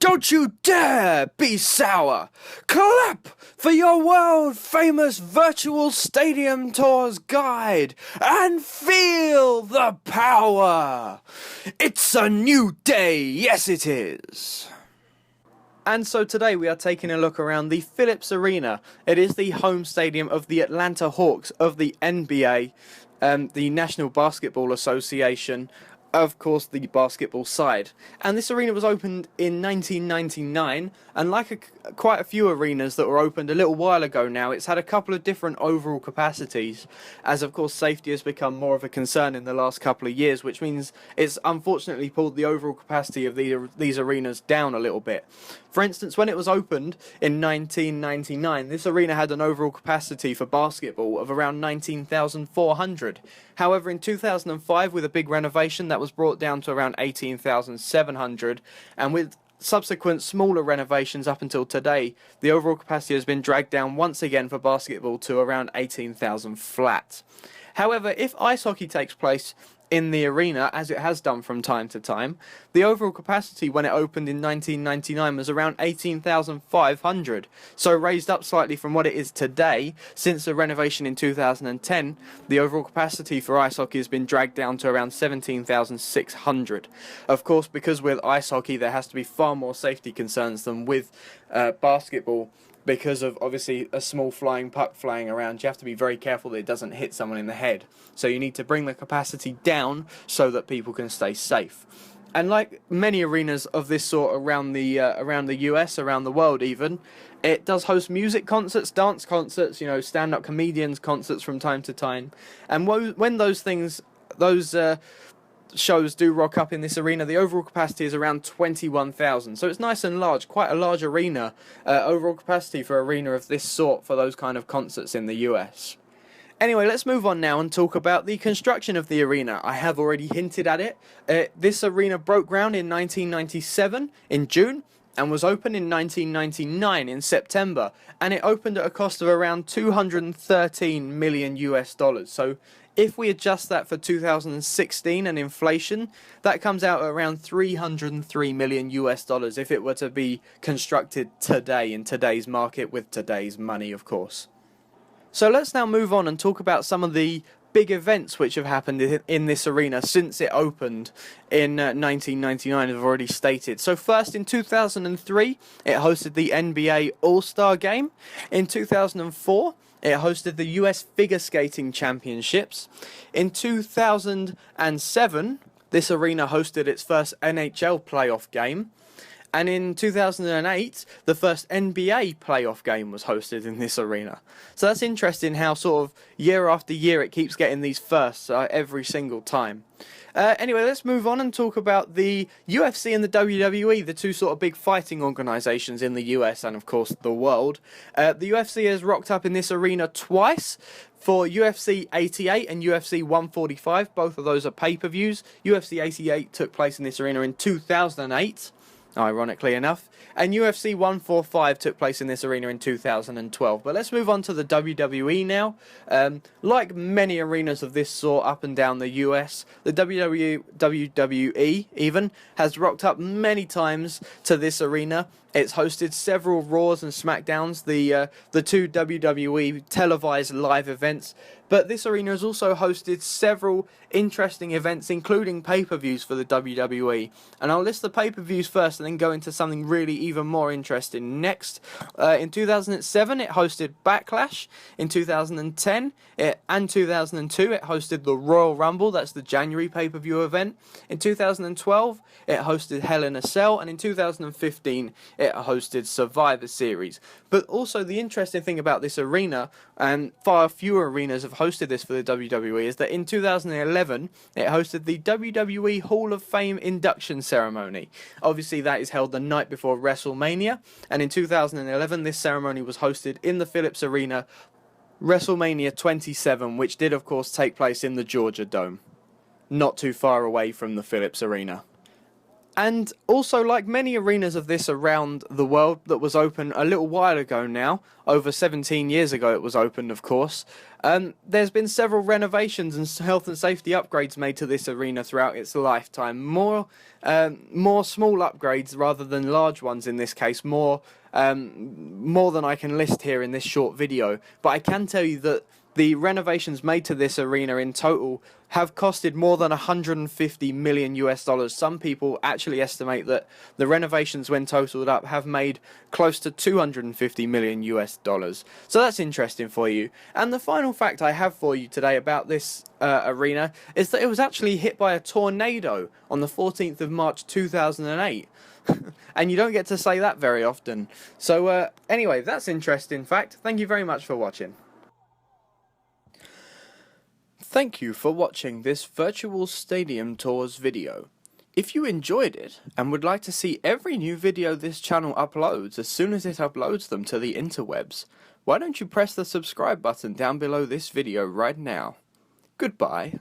Don't you dare be sour! Clap for your world-famous Virtual Stadium Tours guide and feel the power! It's a new day, yes it is! And so today we are taking a look around the Phillips Arena. It is the home stadium of the Atlanta Hawks of the NBA, the National Basketball Association, of course the basketball side. And this arena was opened in 1999, and like quite a few arenas that were opened a little while ago now, it's had a couple of different overall capacities, as of course safety has become more of a concern in the last couple of years, which means it's unfortunately pulled the overall capacity of these arenas down a little bit. For instance, when it was opened in 1999, this arena had an overall capacity for basketball of around 19,400. However, in 2005, with a big renovation, that was brought down to around 18,700, and with subsequent smaller renovations up until today, the overall capacity has been dragged down once again for basketball to around 18,000 flat. However, if ice hockey takes place in the arena, as it has done from time to time, the overall capacity when it opened in 1999 was around 18,500, so raised up slightly from what it is today. Since the renovation in 2010, the overall capacity for ice hockey has been dragged down to around 17,600. Of course, because with ice hockey there has to be far more safety concerns than with basketball, because of obviously a small flying puck flying around. You have to be very careful that it doesn't hit someone in the head. So you need to bring the capacity down so that people can stay safe. And like many arenas of this sort around the US, around the world even, it does host music concerts, dance concerts, stand-up comedians concerts from time to time. And when those shows do rock up in this arena, the overall capacity is around 21,000, so it's nice and large, quite a large arena, overall capacity for an arena of this sort for those kind of concerts in the US. Anyway, let's move on now and talk about the construction of the arena. I have already hinted at it. This arena broke ground in 1997 in June and was opened in 1999 in September, and it opened at a cost of around 213 million US dollars. So if we adjust that for 2016 and inflation, that comes out at around 303 million US dollars if it were to be constructed today in today's market with today's money, of course. So let's now move on and talk about some of the big events which have happened in this arena since it opened in 1999, as I've already stated. So first, in 2003, it hosted the NBA All-Star Game. In 2004, it hosted the US Figure Skating Championships. In 2007, this arena hosted its first NHL playoff game. And in 2008, the first NBA playoff game was hosted in this arena. So that's interesting how sort of year after year it keeps getting these firsts every single time. Anyway, let's move on and talk about the UFC and the WWE, the two sort of big fighting organisations in the US and, of course, the world. The UFC has rocked up in this arena twice for UFC 88 and UFC 145. Both of those are pay-per-views. UFC 88 took place in this arena in 2008. Ironically enough, and UFC 145 took place in this arena in 2012. But let's move on to the WWE now. Like many arenas of this sort up and down the US, the WWE even has rocked up many times to this arena. It's hosted several Raws and SmackDowns, the two WWE televised live events. But this arena has also hosted several interesting events, including pay-per-views for the WWE. And I'll list the pay-per-views first and then go into something really even more interesting next. In 2007, it hosted Backlash. In 2010 and 2002, it hosted the Royal Rumble. That's the January pay-per-view event. In 2012, it hosted Hell in a Cell. And in 2015, it hosted Survivor Series. But also the interesting thing about this arena, and far fewer arenas have hosted this for the WWE, is that in 2011 it hosted the WWE Hall of Fame induction ceremony. Obviously that is held the night before WrestleMania, and in 2011 this ceremony was hosted in the Phillips Arena, WrestleMania 27, which did of course take place in the Georgia Dome, not too far away from the Phillips Arena. And also, like many arenas of this around the world that was open a little while ago now, over 17 years ago it was opened, of course, there's been several renovations and health and safety upgrades made to this arena throughout its lifetime. More small upgrades rather than large ones in this case, more than I can list here in this short video. But I can tell you that the renovations made to this arena in total have costed more than 150 million US dollars. Some people actually estimate that the renovations, when totaled up, have made close to 250 million US dollars. So that's interesting for you. And the final fact I have for you today about this arena is that it was actually hit by a tornado on the 14th of March 2008. And you don't get to say that very often. So anyway, that's interesting fact. Thank you very much for watching. Thank you for watching this Virtual Stadium Tours video. If you enjoyed it and would like to see every new video this channel uploads as soon as it uploads them to the interwebs, why don't you press the subscribe button down below this video right now. Goodbye.